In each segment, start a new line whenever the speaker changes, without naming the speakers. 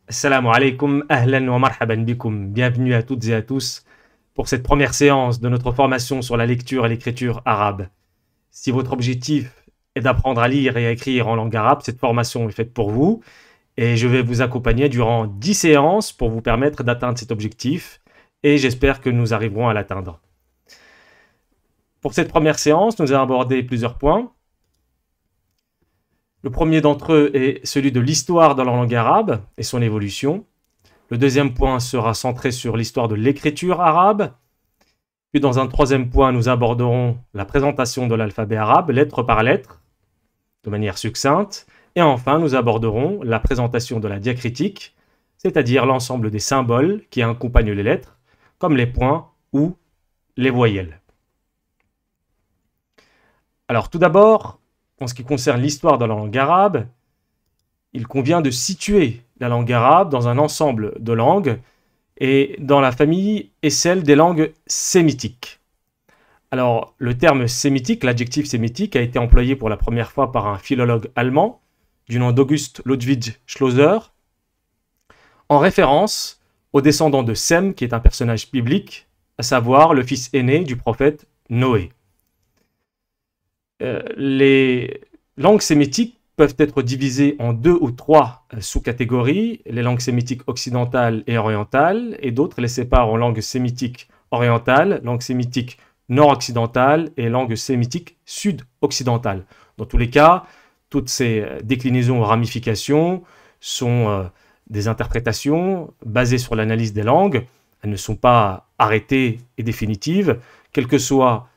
Assalamu alaikum, ahlan wa marhaban bikoum. Bienvenue à toutes et à tous pour cette première séance de notre formation sur la lecture et l'écriture arabe. Si votre objectif est d'apprendre à lire et à écrire en langue arabe, cette formation est faite pour vous et je vais vous accompagner durant 10 séances pour vous permettre d'atteindre cet objectif et j'espère que nous arriverons à l'atteindre. Pour cette première séance, nous allons aborder plusieurs points. Le premier d'entre eux est celui de l'histoire de la langue arabe et son évolution. Le deuxième point sera centré sur l'histoire de l'écriture arabe. Puis dans un troisième point, nous aborderons la présentation de l'alphabet arabe, lettre par lettre, de manière succincte. Et enfin, nous aborderons la présentation de la diacritique, c'est-à-dire l'ensemble des symboles qui accompagnent les lettres, comme les points ou les voyelles. Alors tout d'abord, en ce qui concerne l'histoire de la langue arabe, il convient de situer la langue arabe dans un ensemble de langues et dans la famille est celle des langues sémitiques. Alors, le terme sémitique, l'adjectif sémitique, a été employé pour la première fois par un philologue allemand du nom d'August Ludwig Schlosser, en référence au descendant de Sem, qui est un personnage biblique, à savoir le fils aîné du prophète Noé. Les langues sémitiques peuvent être divisées en 2 ou 3 sous-catégories, les langues sémitiques occidentales et orientales, et d'autres les séparent en langues sémitiques orientales, langues sémitiques nord-occidentales et langues sémitiques sud-occidentales. Dans tous les cas, toutes ces déclinaisons ou ramifications sont des interprétations basées sur l'analyse des langues. Elles ne sont pas arrêtées et définitives, quelle que soit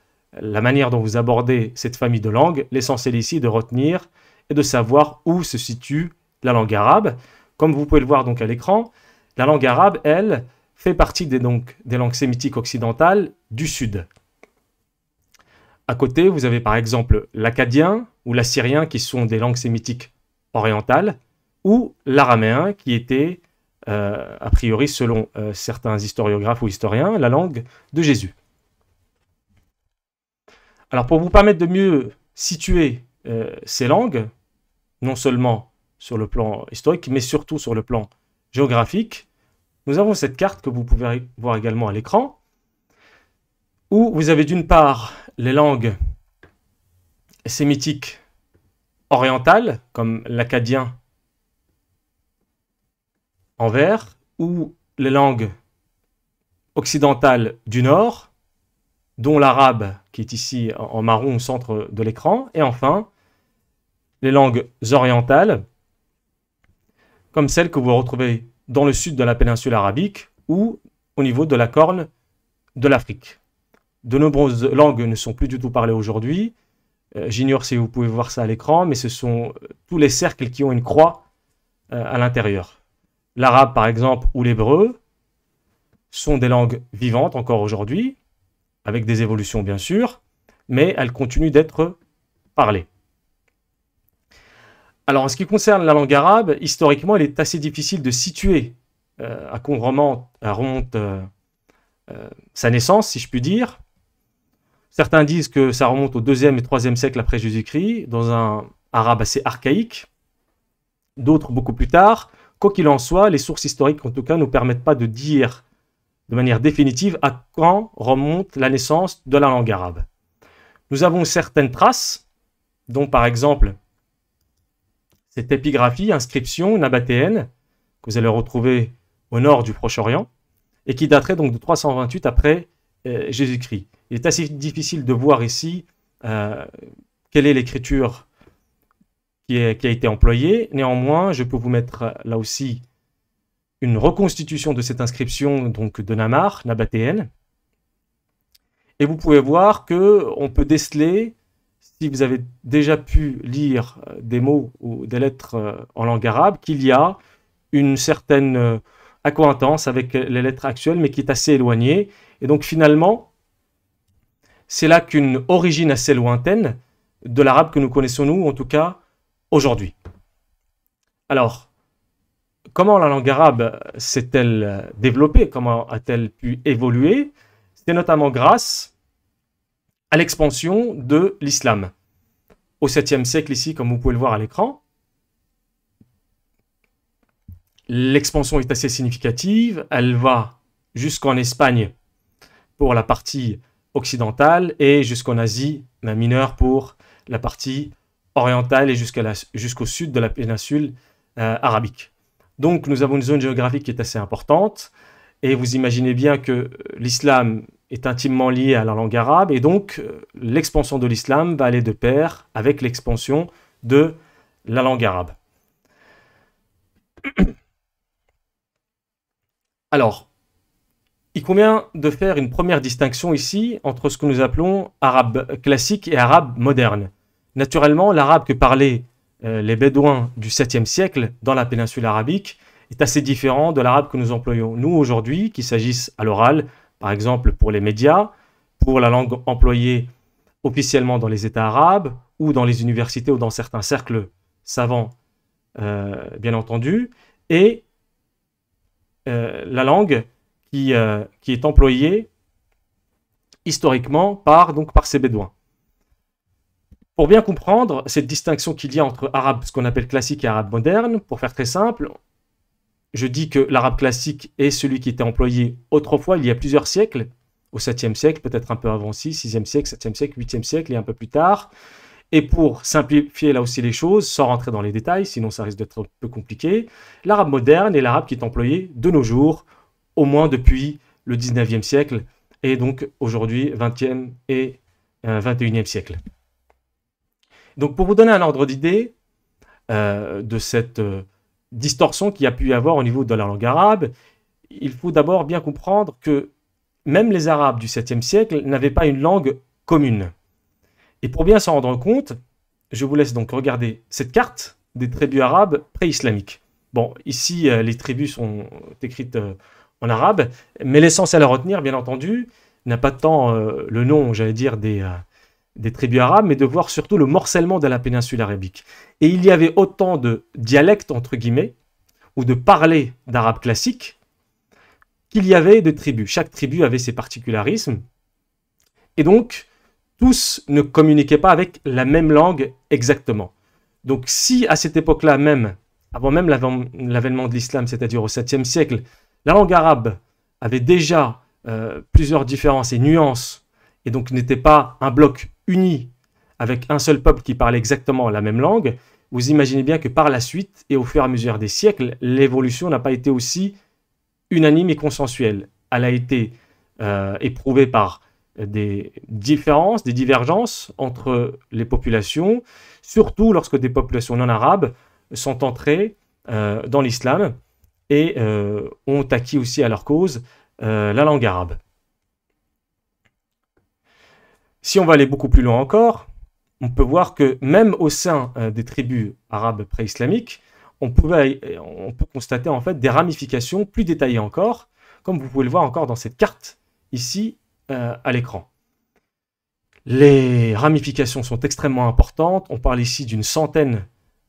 la manière dont vous abordez cette famille de langues. L'essentiel ici est de retenir et de savoir où se situe la langue arabe. Comme vous pouvez le voir donc à l'écran, la langue arabe, elle, fait partie des langues sémitiques occidentales du Sud. À côté, vous avez par exemple l'akkadien ou l'assyrien qui sont des langues sémitiques orientales, ou l'araméen qui était, a priori selon certains historiographes ou historiens, la langue de Jésus. Alors pour vous permettre de mieux situer ces langues, non seulement sur le plan historique, mais surtout sur le plan géographique, nous avons cette carte que vous pouvez voir également à l'écran, où vous avez d'une part les langues sémitiques orientales, comme l'akkadien en vert, ou les langues occidentales du nord, dont l'arabe qui est ici en marron au centre de l'écran, et enfin les langues orientales, comme celles que vous retrouvez dans le sud de la péninsule arabique ou au niveau de la corne de l'Afrique. De nombreuses langues ne sont plus du tout parlées aujourd'hui. J'ignore si vous pouvez voir ça à l'écran, mais ce sont tous les cercles qui ont une croix à l'intérieur. L'arabe, par exemple, ou l'hébreu sont des langues vivantes encore aujourd'hui, avec des évolutions bien sûr, mais elles continuent d'être parlées. Alors en ce qui concerne la langue arabe, historiquement, il est assez difficile de situer à quoi remonte sa naissance, si je puis dire. Certains disent que ça remonte au 2e et 3e siècle après Jésus-Christ, dans un arabe assez archaïque, d'autres beaucoup plus tard. Quoi qu'il en soit, les sources historiques en tout cas ne nous permettent pas de dire de manière définitive à quand remonte la naissance de la langue arabe. Nous avons certaines traces, dont par exemple cette épigraphie, inscription nabatéenne, que vous allez retrouver au nord du Proche-Orient, et qui daterait donc de 328 après Jésus-Christ. Il est assez difficile de voir ici quelle est l'écriture qui a été employée. Néanmoins, je peux vous mettre là aussi une reconstitution de cette inscription donc de Namar, nabatéenne. Et vous pouvez voir qu'on peut déceler, si vous avez déjà pu lire des mots ou des lettres en langue arabe, qu'il y a une certaine accointance avec les lettres actuelles, mais qui est assez éloignée. Et donc finalement, c'est là qu'une origine assez lointaine de l'arabe que nous connaissons nous, en tout cas aujourd'hui. Alors, comment la langue arabe s'est-elle développée? Comment a-t-elle pu évoluer? C'est notamment grâce à l'expansion de l'islam. Au 7e siècle, ici, comme vous pouvez le voir à l'écran, l'expansion est assez significative. Elle va jusqu'en Espagne pour la partie occidentale et jusqu'en Asie mineure pour la partie orientale et jusqu'au sud de la péninsule arabique. Donc nous avons une zone géographique qui est assez importante et vous imaginez bien que l'islam est intimement lié à la langue arabe et donc l'expansion de l'islam va aller de pair avec l'expansion de la langue arabe. Alors, il convient de faire une première distinction ici entre ce que nous appelons arabe classique et arabe moderne. Naturellement, l'arabe que parlaient les Bédouins du 7e siècle dans la péninsule arabique est assez différent de l'arabe que nous employons nous aujourd'hui, qu'il s'agisse à l'oral, par exemple pour les médias, pour la langue employée officiellement dans les États arabes ou dans les universités ou dans certains cercles savants, bien entendu, et la langue qui est employée historiquement par ces Bédouins. Pour bien comprendre cette distinction qu'il y a entre arabe, ce qu'on appelle classique, et arabe moderne, pour faire très simple, je dis que l'arabe classique est celui qui était employé autrefois, il y a plusieurs siècles, au 7e siècle, peut-être un peu avant aussi, 6e siècle, 7e siècle, 8e siècle et un peu plus tard. Et pour simplifier là aussi les choses, sans rentrer dans les détails, sinon ça risque d'être un peu compliqué, l'arabe moderne est l'arabe qui est employé de nos jours, au moins depuis le 19e siècle, et donc aujourd'hui 20e et 21e siècle. Donc pour vous donner un ordre d'idée de cette distorsion qu'il y a pu y avoir au niveau de la langue arabe, il faut d'abord bien comprendre que même les Arabes du 7e siècle n'avaient pas une langue commune. Et pour bien s'en rendre compte, je vous laisse donc regarder cette carte des tribus arabes pré-islamiques. Bon, ici, les tribus sont écrites en arabe, mais l'essentiel à retenir, bien entendu, n'a pas tant le nom, j'allais dire, des tribus arabes, mais de voir surtout le morcellement de la péninsule arabique. Et il y avait autant de dialectes, entre guillemets, ou de parlers d'arabe classique, qu'il y avait de tribus. Chaque tribu avait ses particularismes. Et donc, tous ne communiquaient pas avec la même langue exactement. Donc si à cette époque-là même, avant même l'avènement de l'islam, c'est-à-dire au 7e siècle, la langue arabe avait déjà plusieurs différences et nuances, et donc n'était pas un bloc uni avec un seul peuple qui parlait exactement la même langue, vous imaginez bien que par la suite, et au fur et à mesure des siècles, l'évolution n'a pas été aussi unanime et consensuelle. Elle a été éprouvée par des différences, des divergences entre les populations, surtout lorsque des populations non arabes sont entrées dans l'islam et ont acquis aussi à leur cause la langue arabe. Si on va aller beaucoup plus loin encore, on peut voir que même au sein des tribus arabes pré-islamiques, on peut constater en fait des ramifications plus détaillées encore, comme vous pouvez le voir encore dans cette carte ici à l'écran. Les ramifications sont extrêmement importantes. On parle ici d'une centaine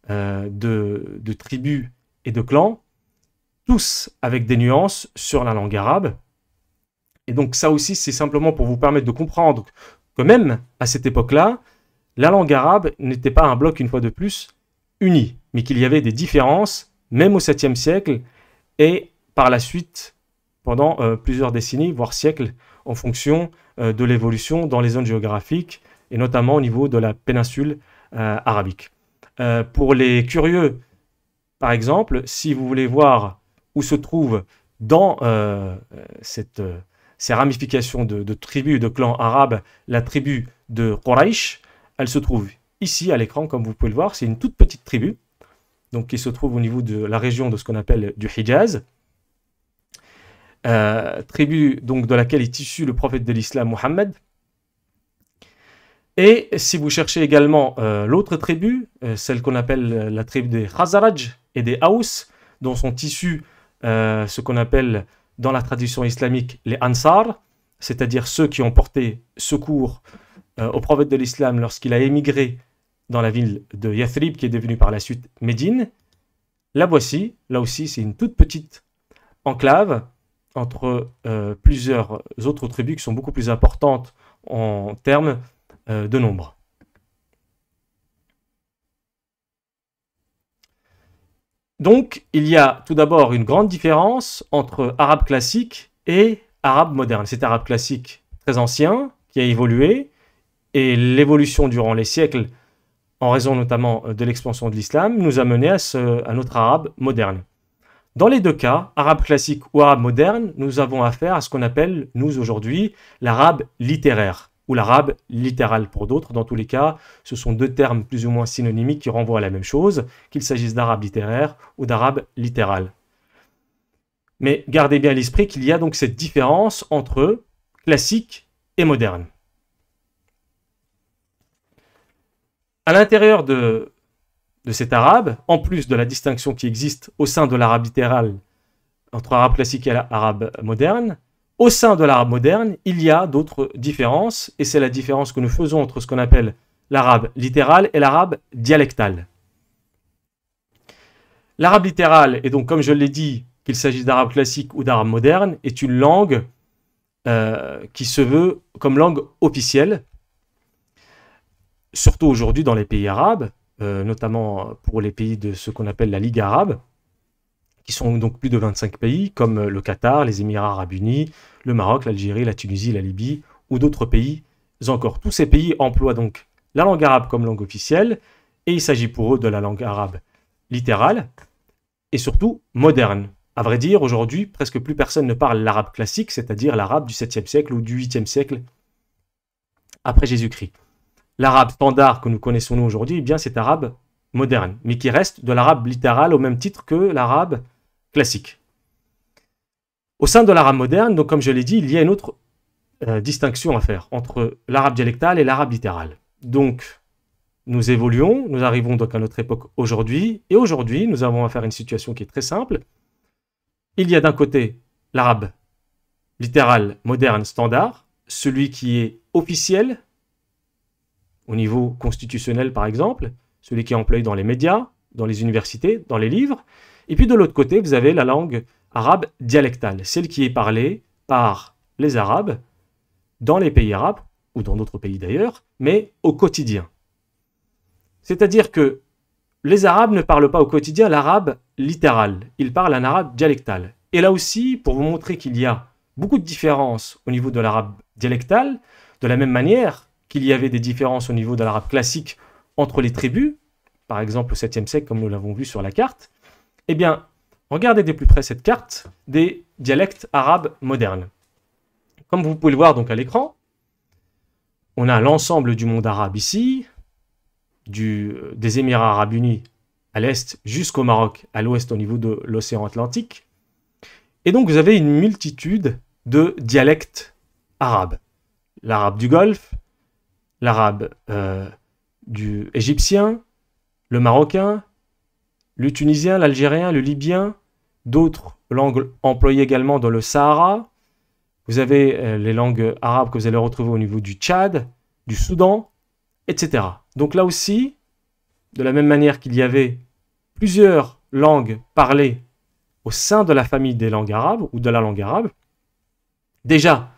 de tribus et de clans, tous avec des nuances sur la langue arabe. Et donc ça aussi, c'est simplement pour vous permettre de comprendre que même à cette époque-là, la langue arabe n'était pas un bloc, une fois de plus, uni, mais qu'il y avait des différences, même au 7e siècle, et par la suite, pendant plusieurs décennies, voire siècles, en fonction de l'évolution dans les zones géographiques, et notamment au niveau de la péninsule arabique. Pour les curieux, par exemple, si vous voulez voir où se trouve dans ces ramifications de tribus et de clans arabes, la tribu de Quraysh, elle se trouve ici à l'écran, comme vous pouvez le voir, c'est une toute petite tribu, donc qui se trouve au niveau de la région de ce qu'on appelle du Hijaz, tribu donc de laquelle est issu le prophète de l'islam Mohammed. Et si vous cherchez également l'autre tribu, celle qu'on appelle la tribu des Khazaraj et des Haous, dont sont issus ce qu'on appelle dans la tradition islamique les Ansar, c'est-à-dire ceux qui ont porté secours au prophète de l'islam lorsqu'il a émigré dans la ville de Yathrib, qui est devenue par la suite Médine. La voici, là aussi c'est une toute petite enclave entre plusieurs autres tribus qui sont beaucoup plus importantes en termes de nombre. Donc, il y a tout d'abord une grande différence entre arabe classique et arabe moderne. C'est arabe classique très ancien, qui a évolué, et l'évolution durant les siècles, en raison notamment de l'expansion de l'islam, nous a mené à notre arabe moderne. Dans les deux cas, arabe classique ou arabe moderne, nous avons affaire à ce qu'on appelle, nous aujourd'hui, l'arabe littéraire, ou l'arabe littéral pour d'autres. Dans tous les cas, ce sont deux termes plus ou moins synonymiques qui renvoient à la même chose, qu'il s'agisse d'arabe littéraire ou d'arabe littéral. Mais gardez bien à l'esprit qu'il y a donc cette différence entre classique et moderne. À l'intérieur de cet arabe, en plus de la distinction qui existe au sein de l'arabe littéral entre arabe classique et arabe moderne, au sein de l'arabe moderne, il y a d'autres différences, et c'est la différence que nous faisons entre ce qu'on appelle l'arabe littéral et l'arabe dialectal. L'arabe littéral, et donc comme je l'ai dit, qu'il s'agisse d'arabe classique ou d'arabe moderne, est une langue qui se veut comme langue officielle, surtout aujourd'hui dans les pays arabes, notamment pour les pays de ce qu'on appelle la Ligue arabe, qui sont donc plus de 25 pays, comme le Qatar, les Émirats arabes unis, le Maroc, l'Algérie, la Tunisie, la Libye, ou d'autres pays encore. Tous ces pays emploient donc la langue arabe comme langue officielle, et il s'agit pour eux de la langue arabe littérale, et surtout moderne. À vrai dire, aujourd'hui, presque plus personne ne parle l'arabe classique, c'est-à-dire l'arabe du 7e siècle ou du 8e siècle après Jésus-Christ. L'arabe standard que nous connaissons nous aujourd'hui, eh bien c'est arabe moderne, mais qui reste de l'arabe littéral au même titre que l'arabe classique. Au sein de l'arabe moderne, donc comme je l'ai dit, il y a une autre distinction à faire entre l'arabe dialectal et l'arabe littéral. Donc, nous évoluons, nous arrivons donc à notre époque aujourd'hui, et aujourd'hui, nous avons affaire à une situation qui est très simple. Il y a d'un côté l'arabe littéral moderne standard, celui qui est officiel, au niveau constitutionnel par exemple, celui qui est employé dans les médias, dans les universités, dans les livres. Et puis de l'autre côté, vous avez la langue arabe dialectale, celle qui est parlée par les Arabes dans les pays arabes, ou dans d'autres pays d'ailleurs, mais au quotidien. C'est-à-dire que les Arabes ne parlent pas au quotidien l'arabe littéral, ils parlent un arabe dialectal. Et là aussi, pour vous montrer qu'il y a beaucoup de différences au niveau de l'arabe dialectal, de la même manière qu'il y avait des différences au niveau de l'arabe classique entre les tribus, par exemple au 7e siècle, comme nous l'avons vu sur la carte, eh bien, regardez de plus près cette carte des dialectes arabes modernes. Comme vous pouvez le voir donc à l'écran, on a l'ensemble du monde arabe ici, des Émirats arabes unis à l'est jusqu'au Maroc, à l'ouest au niveau de l'océan Atlantique. Et donc vous avez une multitude de dialectes arabes. L'arabe du Golfe, l'arabe du égyptien, le marocain, le tunisien, l'algérien, le libyen, d'autres langues employées également dans le Sahara. Vous avez les langues arabes que vous allez retrouver au niveau du Tchad, du Soudan, etc. Donc là aussi, de la même manière qu'il y avait plusieurs langues parlées au sein de la famille des langues arabes ou de la langue arabe, déjà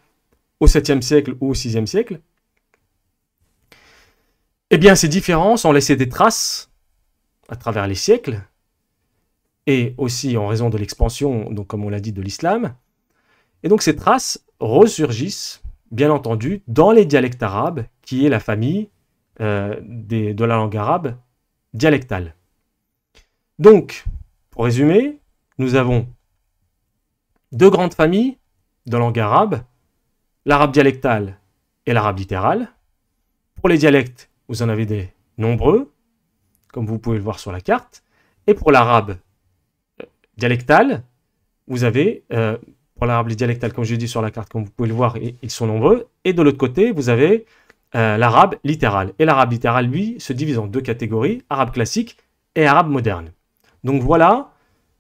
au 7e siècle ou au 6e siècle, eh bien ces différences ont laissé des traces à travers les siècles, et aussi en raison de l'expansion, donc comme on l'a dit, de l'islam. Et donc ces traces ressurgissent, bien entendu, dans les dialectes arabes, qui est la famille de la langue arabe dialectale. Donc, pour résumer, nous avons deux grandes familles de langue arabe, l'arabe dialectal et l'arabe littéral. Pour les dialectes, vous en avez des nombreux, comme vous pouvez le voir sur la carte. Et pour l'arabe dialectal, vous avez, pour l'arabe dialectal, comme je l'ai dit sur la carte, comme vous pouvez le voir, ils sont nombreux. Et de l'autre côté, vous avez l'arabe littéral. Et l'arabe littéral, lui, se divise en deux catégories, arabe classique et arabe moderne. Donc voilà,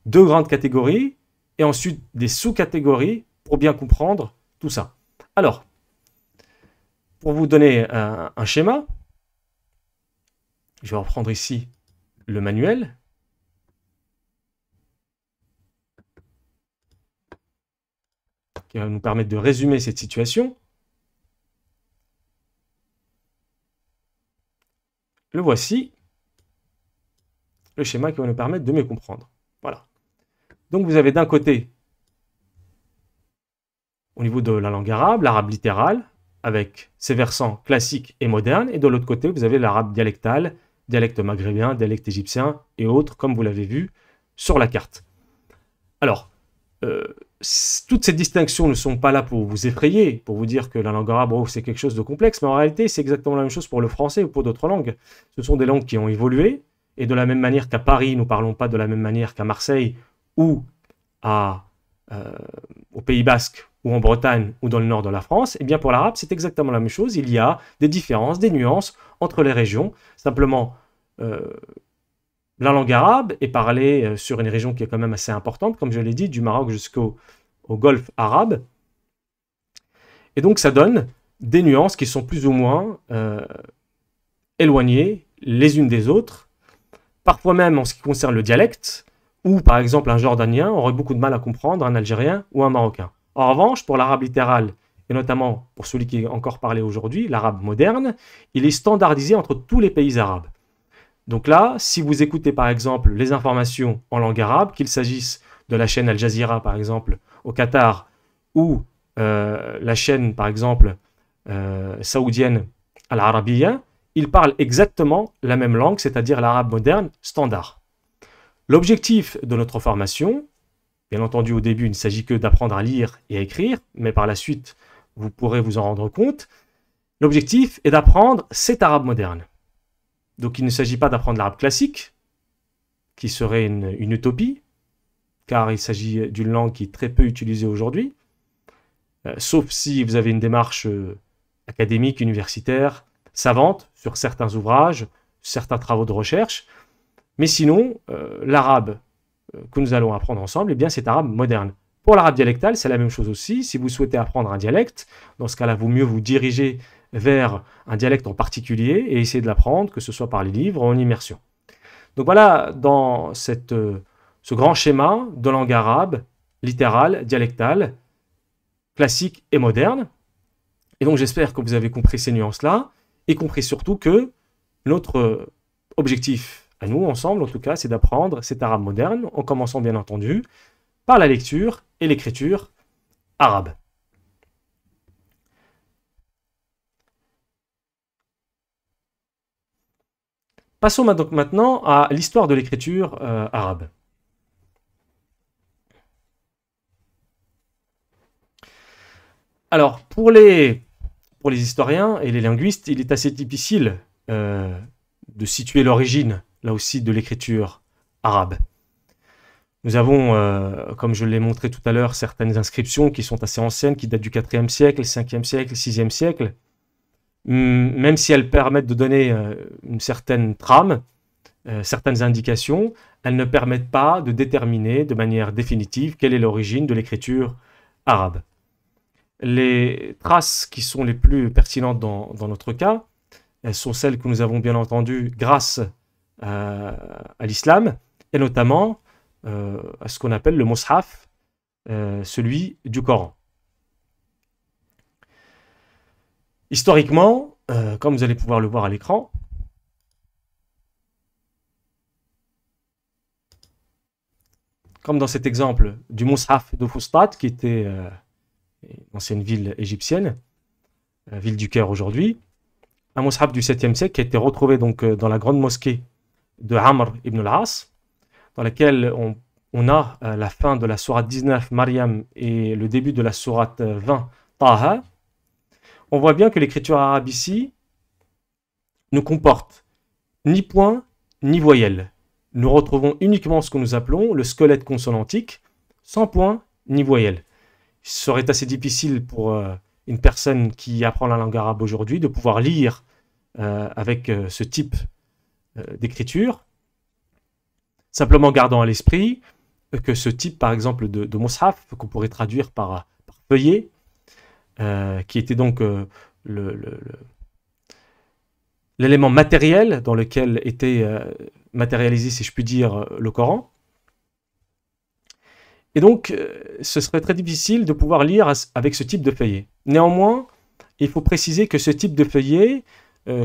deux grandes catégories, et ensuite des sous-catégories pour bien comprendre tout ça. Alors, pour vous donner un schéma, je vais reprendre ici le manuel. Qui va nous permettre de résumer cette situation. Le voici, le schéma qui va nous permettre de mieux comprendre. Donc vous avez d'un côté, au niveau de la langue arabe, l'arabe littéral, avec ses versants classiques et modernes, et de l'autre côté, vous avez l'arabe dialectal, dialecte maghrébin, dialecte égyptien et autres, comme vous l'avez vu sur la carte. Alors, toutes ces distinctions ne sont pas là pour vous effrayer, pour vous dire que la langue arabe, oh, c'est quelque chose de complexe, mais en réalité, c'est exactement la même chose pour le français ou pour d'autres langues. Ce sont des langues qui ont évolué, et de la même manière qu'à Paris, nous ne parlons pas de la même manière qu'à Marseille ou au Pays Basque ou en Bretagne ou dans le nord de la France, et bien pour l'arabe, c'est exactement la même chose. Il y a des différences, des nuances entre les régions. Simplement, la langue arabe est parlée sur une région qui est quand même assez importante, comme je l'ai dit, du Maroc jusqu'au Golfe arabe. Et donc, ça donne des nuances qui sont plus ou moins éloignées les unes des autres. Parfois même en ce qui concerne le dialecte, où par exemple un Jordanien aurait beaucoup de mal à comprendre un Algérien ou un Marocain. En revanche, pour l'arabe littéral, et notamment pour celui qui est encore parlé aujourd'hui, l'arabe moderne, il est standardisé entre tous les pays arabes. Donc là, si vous écoutez par exemple les informations en langue arabe, qu'il s'agisse de la chaîne Al Jazeera par exemple au Qatar, ou la chaîne par exemple saoudienne Al Arabiya, ils parlent exactement la même langue, c'est-à-dire l'arabe moderne standard. L'objectif de notre formation, bien entendu au début il ne s'agit que d'apprendre à lire et à écrire, mais par la suite vous pourrez vous en rendre compte, l'objectif est d'apprendre cet arabe moderne. Donc il ne s'agit pas d'apprendre l'arabe classique, qui serait une utopie, car il s'agit d'une langue qui est très peu utilisée aujourd'hui, sauf si vous avez une démarche académique, universitaire, savante, sur certains ouvrages, certains travaux de recherche. Mais sinon, l'arabe que nous allons apprendre ensemble, eh bien, c'est arabe moderne. Pour l'arabe dialectal, c'est la même chose aussi. Si vous souhaitez apprendre un dialecte, dans ce cas-là, vaut mieux vous diriger vers un dialecte en particulier et essayer de l'apprendre, que ce soit par les livres ou en immersion. Donc voilà, dans ce grand schéma de langue arabe, littérale, dialectale, classique et moderne. Et donc j'espère que vous avez compris ces nuances-là, et compris surtout que notre objectif à nous, ensemble en tout cas, c'est d'apprendre cet arabe moderne, en commençant bien entendu par la lecture et l'écriture arabe. Passons donc maintenant à l'histoire de l'écriture arabe. Alors, pour les historiens et les linguistes, il est assez difficile de situer l'origine, là aussi, de l'écriture arabe. Nous avons, comme je l'ai montré tout à l'heure, certaines inscriptions qui sont assez anciennes, qui datent du 4e siècle, 5e siècle, 6e siècle. Même si elles permettent de donner une certaine trame, certaines indications, elles ne permettent pas de déterminer de manière définitive quelle est l'origine de l'écriture arabe. Les traces qui sont les plus pertinentes dans notre cas, elles sont celles que nous avons bien entendu grâce à l'islam, et notamment à ce qu'on appelle le Mus'haf, celui du Coran. Historiquement, comme vous allez pouvoir le voir à l'écran, comme dans cet exemple du Mus'haf de Fustat, qui était une ancienne ville égyptienne, ville du Caire aujourd'hui, un Mus'haf du 7e siècle qui a été retrouvé donc dans la grande mosquée de Amr ibn al-As, dans laquelle on a la fin de la sourate 19, Maryam, et le début de la sourate 20, Taha. On voit bien que l'écriture arabe ici ne comporte ni point ni voyelle. Nous retrouvons uniquement ce que nous appelons le squelette consonantique, sans point ni voyelle. Il serait assez difficile pour une personne qui apprend la langue arabe aujourd'hui de pouvoir lire avec ce type d'écriture, simplement gardant à l'esprit que ce type, par exemple, de Mus'haf, qu'on pourrait traduire par feuillet, qui était donc l'élément matériel dans lequel était matérialisé, si je puis dire, le Coran. Et donc, ce serait très difficile de pouvoir lire avec ce type de feuillet. Néanmoins, il faut préciser que ce type de feuillet,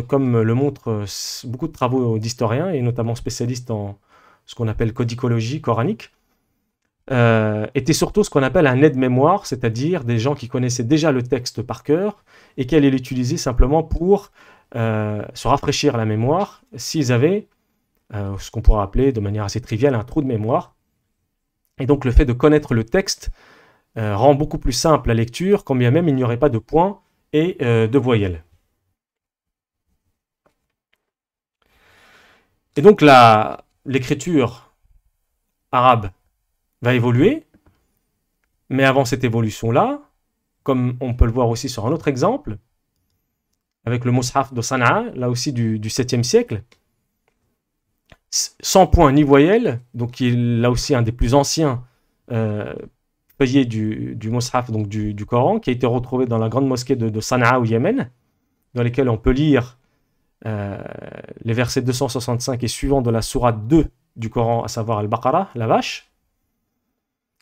comme le montrent beaucoup de travaux d'historiens, et notamment spécialistes en ce qu'on appelle codicologie coranique, était surtout ce qu'on appelle un aide-mémoire, c'est-à-dire des gens qui connaissaient déjà le texte par cœur et qui allaient l'utiliser simplement pour se rafraîchir la mémoire s'ils avaient ce qu'on pourrait appeler de manière assez triviale un trou de mémoire. Et donc le fait de connaître le texte rend beaucoup plus simple la lecture, quand bien même il n'y aurait pas de points et de voyelles. Et donc l'écriture arabe va évoluer, mais avant cette évolution-là, comme on peut le voir aussi sur un autre exemple, avec le Mus'haf de Sana'a, là aussi du 7e siècle, sans points ni voyelles, donc il est là aussi un des plus anciens feuillets du Mus'haf, donc du Coran, qui a été retrouvé dans la grande mosquée de Sana'a au Yémen, dans lesquels on peut lire les versets 265 et suivants de la sourate 2 du Coran, à savoir Al-Baqarah, la vache.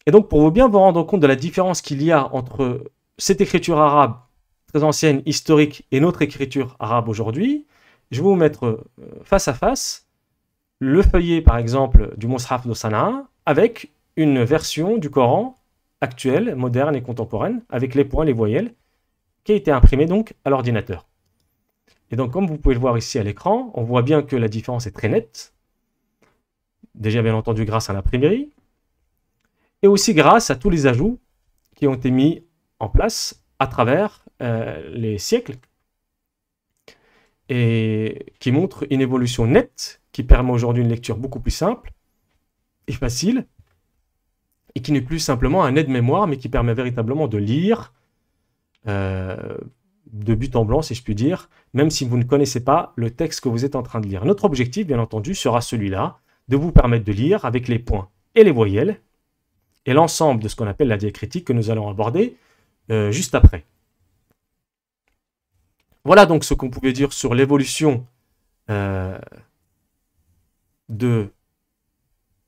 Et donc, pour bien vous rendre compte de la différence qu'il y a entre cette écriture arabe très ancienne, historique, et notre écriture arabe aujourd'hui, je vais vous mettre face à face le feuillet, par exemple, du Mus'haf de Sana'a, avec une version du Coran actuelle, moderne et contemporaine, avec les points, les voyelles, qui a été imprimée donc à l'ordinateur. Et donc, comme vous pouvez le voir ici à l'écran, on voit bien que la différence est très nette. Déjà, bien entendu, grâce à l'imprimerie, et aussi grâce à tous les ajouts qui ont été mis en place à travers les siècles et qui montrent une évolution nette qui permet aujourd'hui une lecture beaucoup plus simple et facile et qui n'est plus simplement un aide-mémoire mais qui permet véritablement de lire de but en blanc, si je puis dire, même si vous ne connaissez pas le texte que vous êtes en train de lire. Notre objectif, bien entendu, sera celui-là, de vous permettre de lire avec les points et les voyelles et l'ensemble de ce qu'on appelle la diacritique que nous allons aborder juste après. Voilà donc ce qu'on pouvait dire sur l'évolution de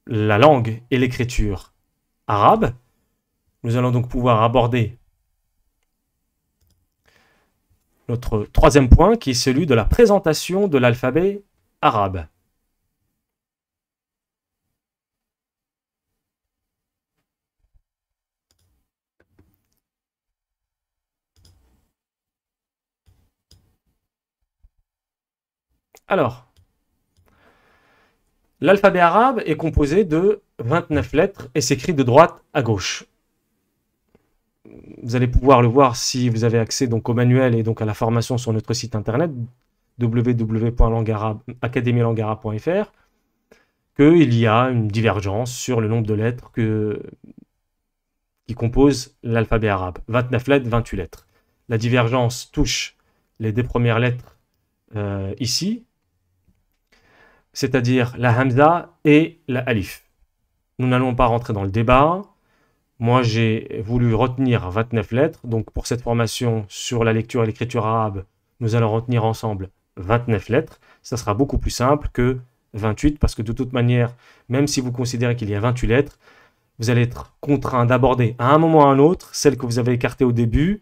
la langue et l'écriture arabe. Nous allons donc pouvoir aborder notre troisième point qui est celui de la présentation de l'alphabet arabe. Alors, l'alphabet arabe est composé de 29 lettres et s'écrit de droite à gauche. Vous allez pouvoir le voir si vous avez accès donc au manuel et donc à la formation sur notre site internet www.academielanguearabe.fr qu'il y a une divergence sur le nombre de lettres qui composent l'alphabet arabe. 29 lettres, 28 lettres. La divergence touche les deux premières lettres ici, c'est-à-dire la hamza et la alif. Nous n'allons pas rentrer dans le débat. Moi, j'ai voulu retenir 29 lettres. Donc, pour cette formation sur la lecture et l'écriture arabe, nous allons retenir ensemble 29 lettres. Ça sera beaucoup plus simple que 28, parce que de toute manière, même si vous considérez qu'il y a 28 lettres, vous allez être contraint d'aborder à un moment ou à un autre celle que vous avez écartée au début,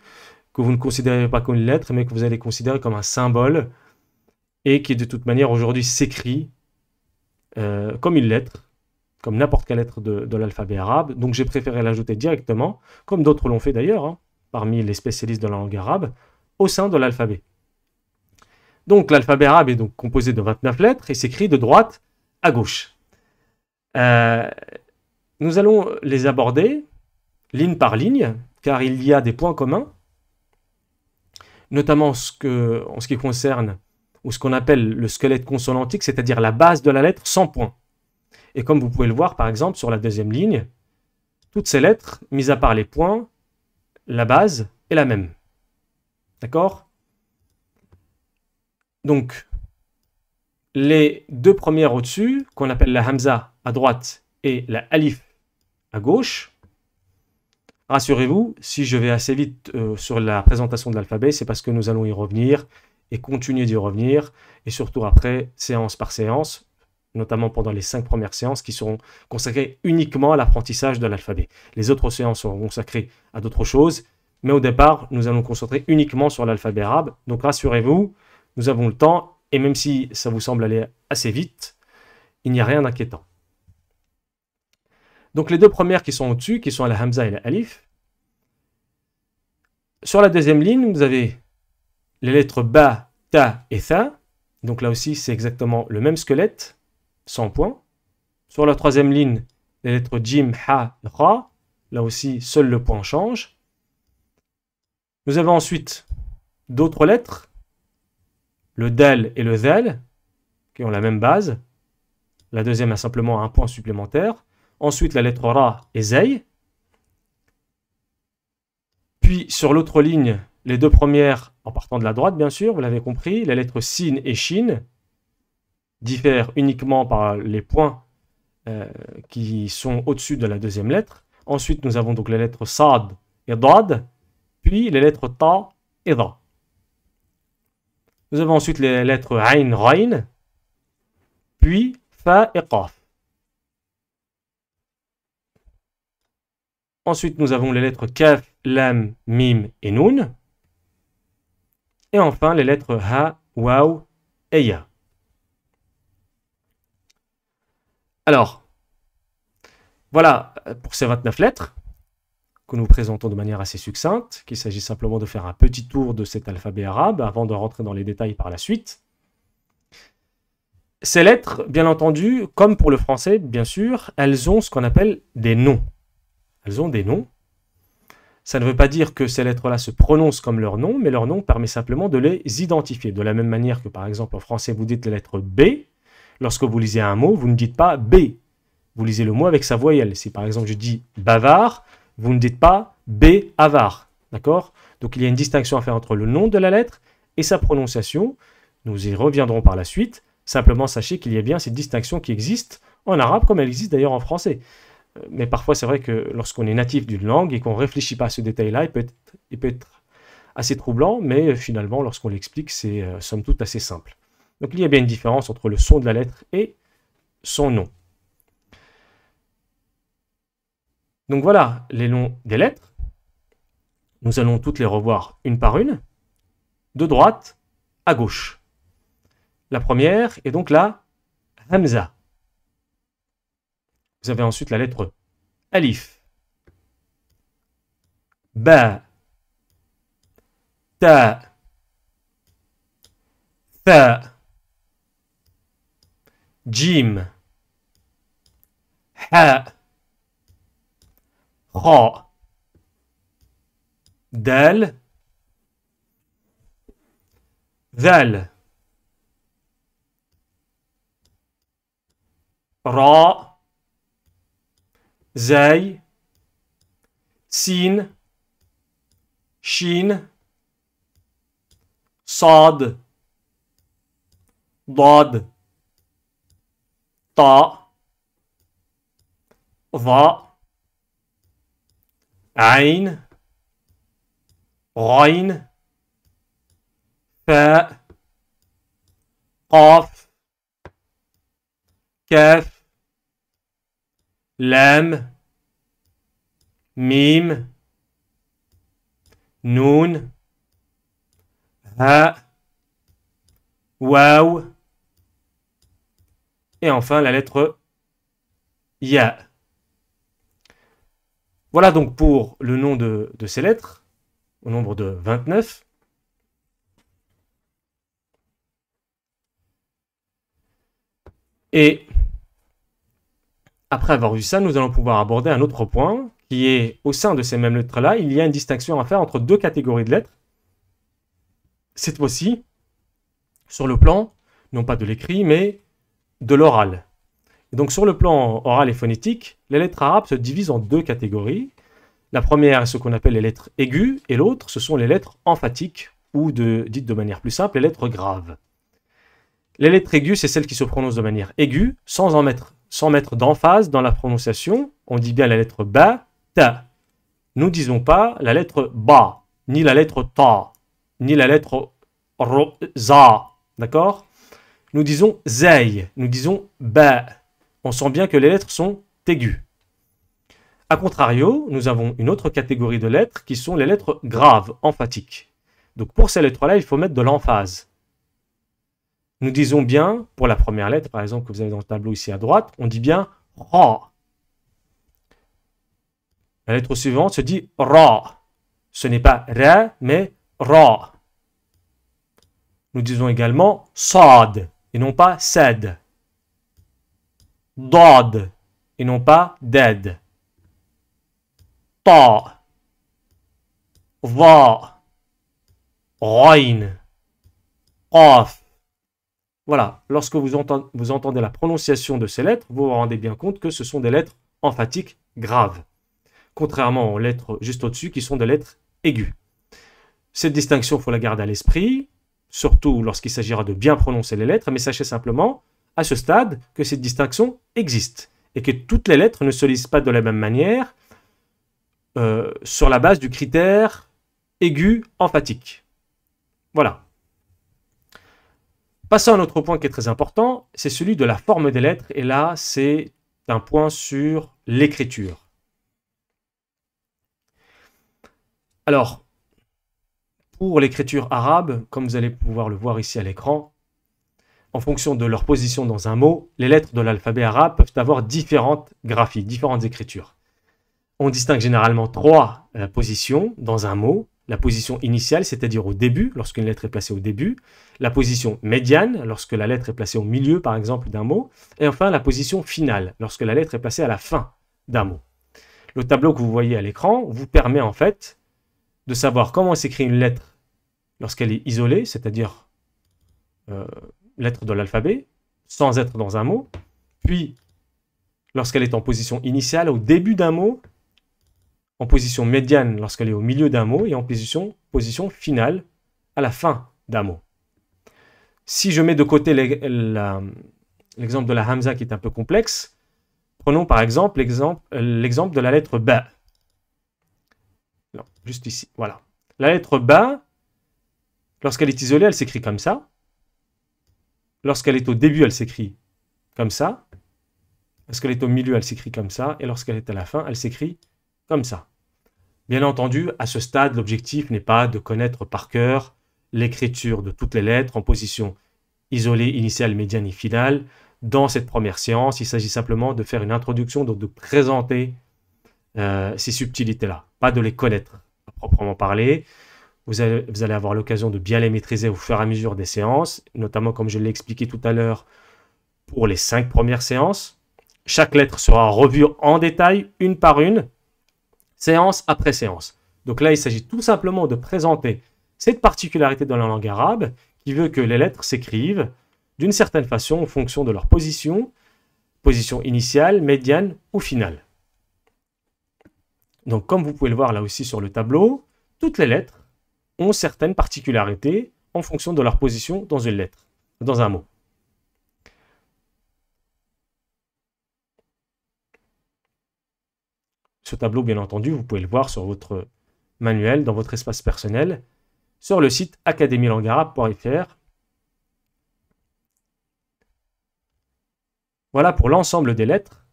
que vous ne considérez pas comme une lettre, mais que vous allez considérer comme un symbole, et qui de toute manière aujourd'hui s'écrit comme une lettre, comme n'importe quelle lettre de l'alphabet arabe. Donc j'ai préféré l'ajouter directement, comme d'autres l'ont fait d'ailleurs, parmi les spécialistes de la langue arabe, au sein de l'alphabet. Donc l'alphabet arabe est donc composé de 29 lettres et s'écrit de droite à gauche. Nous allons les aborder ligne par ligne, car il y a des points communs, notamment en ce qui concerne ou ce qu'on appelle le squelette consonantique, c'est-à-dire la base de la lettre sans point. Et comme vous pouvez le voir, par exemple, sur la deuxième ligne, toutes ces lettres, mis à part les points, la base est la même. D'accord? Donc, les deux premières au-dessus, qu'on appelle la hamza à droite et la alif à gauche, rassurez-vous, si je vais assez vite sur la présentation de l'alphabet, c'est parce que nous allons y revenir et continuer d'y revenir, et surtout après, séance par séance, notamment pendant les 5 premières séances qui seront consacrées uniquement à l'apprentissage de l'alphabet. Les autres séances seront consacrées à d'autres choses, mais au départ, nous allons nous concentrer uniquement sur l'alphabet arabe. Donc rassurez-vous, nous avons le temps, et même si ça vous semble aller assez vite, il n'y a rien d'inquiétant. Donc les deux premières qui sont au-dessus, qui sont la hamza et la alif. Sur la deuxième ligne, vous avez les lettres ba, ta et tha. Donc là aussi, c'est exactement le même squelette, sans point. Sur la troisième ligne, les lettres jim, ha, ra. Là aussi, seul le point change. Nous avons ensuite d'autres lettres, le dal et le zal, qui ont la même base. La deuxième a simplement un point supplémentaire. Ensuite, la lettre ra et zay. Puis, sur l'autre ligne, les deux premières, en partant de la droite, bien sûr, vous l'avez compris, les lettres sin et shin diffèrent uniquement par les points qui sont au-dessus de la deuxième lettre. Ensuite, nous avons donc les lettres sad et dad, puis les lettres ta et da. Nous avons ensuite les lettres ayn, rayn, puis fa et qaf. Ensuite, nous avons les lettres kaf, lam, mim et nun. Et enfin, les lettres ha, waw et ya. Alors, voilà pour ces 29 lettres que nous présentons de manière assez succincte, qu'il s'agit simplement de faire un petit tour de cet alphabet arabe avant de rentrer dans les détails par la suite. Ces lettres, bien entendu, comme pour le français, bien sûr, elles ont ce qu'on appelle des noms. Elles ont des noms. Ça ne veut pas dire que ces lettres-là se prononcent comme leur nom, mais leur nom permet simplement de les identifier. De la même manière que, par exemple, en français, vous dites la lettre B. Lorsque vous lisez un mot, vous ne dites pas B. Vous lisez le mot avec sa voyelle. Si, par exemple, je dis bavard, vous ne dites pas B avare. D'accord? Donc, il y a une distinction à faire entre le nom de la lettre et sa prononciation. Nous y reviendrons par la suite. Simplement, sachez qu'il y a bien cette distinction qui existe en arabe, comme elle existe d'ailleurs en français. Mais parfois, c'est vrai que lorsqu'on est natif d'une langue et qu'on ne réfléchit pas à ce détail-là, il peut être assez troublant, mais finalement, lorsqu'on l'explique, c'est somme toute assez simple. Donc, il y a bien une différence entre le son de la lettre et son nom. Donc, voilà les noms des lettres. Nous allons toutes les revoir une par une, de droite à gauche. La première est donc la hamza. Vous avez ensuite la lettre alif, ba, ta, tha, jim, ha, ra, dal, zal, ra, zay, sin, shin, sad, dad, ta, dha, ayn, rayn, fa, qaf, kaf, lam, mim, nun, ha, waw, et enfin la lettre ya. Voilà donc pour le nom de ces lettres, au nombre de 29. Et après avoir vu ça, nous allons pouvoir aborder un autre point, qui est, au sein de ces mêmes lettres-là, il y a une distinction à faire entre deux catégories de lettres. Cette fois-ci, sur le plan, non pas de l'écrit, mais de l'oral. Donc sur le plan oral et phonétique, les lettres arabes se divisent en deux catégories. La première est ce qu'on appelle les lettres aiguës, et l'autre, ce sont les lettres emphatiques, ou dites de manière plus simple, les lettres graves. Les lettres aiguës, c'est celles qui se prononcent de manière aiguë, sans mettre d'emphase dans la prononciation. On dit bien la lettre ba, ta. Nous ne disons pas la lettre ba, ni la lettre ta, ni la lettre za. D'accord? Nous disons zay, nous disons ba. On sent bien que les lettres sont aiguës. A contrario, nous avons une autre catégorie de lettres qui sont les lettres graves, emphatiques. Donc pour ces lettres-là, il faut mettre de l'emphase. Nous disons bien, pour la première lettre, par exemple, que vous avez dans le tableau ici à droite, on dit bien ra. La lettre suivante se dit ra. Ce n'est pas ra, mais ra. Nous disons également sad et non pas sad. Dad et non pas dad. Ta. Va. Rain. Qaf. Voilà, lorsque vous entendez la prononciation de ces lettres, vous vous rendez bien compte que ce sont des lettres emphatiques graves, contrairement aux lettres juste au-dessus qui sont des lettres aiguës. Cette distinction, il faut la garder à l'esprit, surtout lorsqu'il s'agira de bien prononcer les lettres, mais sachez simplement, à ce stade, que cette distinction existe, et que toutes les lettres ne se lisent pas de la même manière sur la base du critère aigu emphatique. Voilà. Passons à un autre point qui est très important, c'est celui de la forme des lettres, et là, c'est un point sur l'écriture. Alors, pour l'écriture arabe, comme vous allez pouvoir le voir ici à l'écran, en fonction de leur position dans un mot, les lettres de l'alphabet arabe peuvent avoir différentes graphies, différentes écritures. On distingue généralement trois positions dans un mot. La position initiale, c'est-à-dire au début, lorsqu'une lettre est placée au début. La position médiane, lorsque la lettre est placée au milieu, par exemple, d'un mot. Et enfin, la position finale, lorsque la lettre est placée à la fin d'un mot. Le tableau que vous voyez à l'écran vous permet en fait de savoir comment s'écrit une lettre lorsqu'elle est isolée, c'est-à-dire lettre de l'alphabet, sans être dans un mot. Puis, lorsqu'elle est en position initiale, au début d'un mot, en position médiane lorsqu'elle est au milieu d'un mot et en position finale à la fin d'un mot. Si je mets de côté l'exemple de la hamza qui est un peu complexe, prenons par exemple l'exemple de la lettre ba. Non, juste ici, voilà. La lettre ba, lorsqu'elle est isolée, elle s'écrit comme ça. Lorsqu'elle est au début, elle s'écrit comme ça. Lorsqu'elle est au milieu, elle s'écrit comme ça. Et lorsqu'elle est à la fin, elle s'écrit comme ça. Bien entendu, à ce stade, l'objectif n'est pas de connaître par cœur l'écriture de toutes les lettres en position isolée, initiale, médiane et finale. Dans cette première séance, il s'agit simplement de faire une introduction, donc de présenter ces subtilités-là, pas de les connaître à proprement parler. Vous allez avoir l'occasion de bien les maîtriser au fur et à mesure des séances, notamment comme je l'ai expliqué tout à l'heure pour les 5 premières séances. Chaque lettre sera revue en détail, une par une, séance après séance. Donc là, il s'agit tout simplement de présenter cette particularité dans la langue arabe qui veut que les lettres s'écrivent d'une certaine façon en fonction de leur position initiale, médiane ou finale. Donc comme vous pouvez le voir là aussi sur le tableau, toutes les lettres ont certaines particularités en fonction de leur position dans une lettre, dans un mot. Ce tableau, bien entendu, vous pouvez le voir sur votre manuel, dans votre espace personnel, sur le site academielanguearabe.fr. Voilà pour l'ensemble des lettres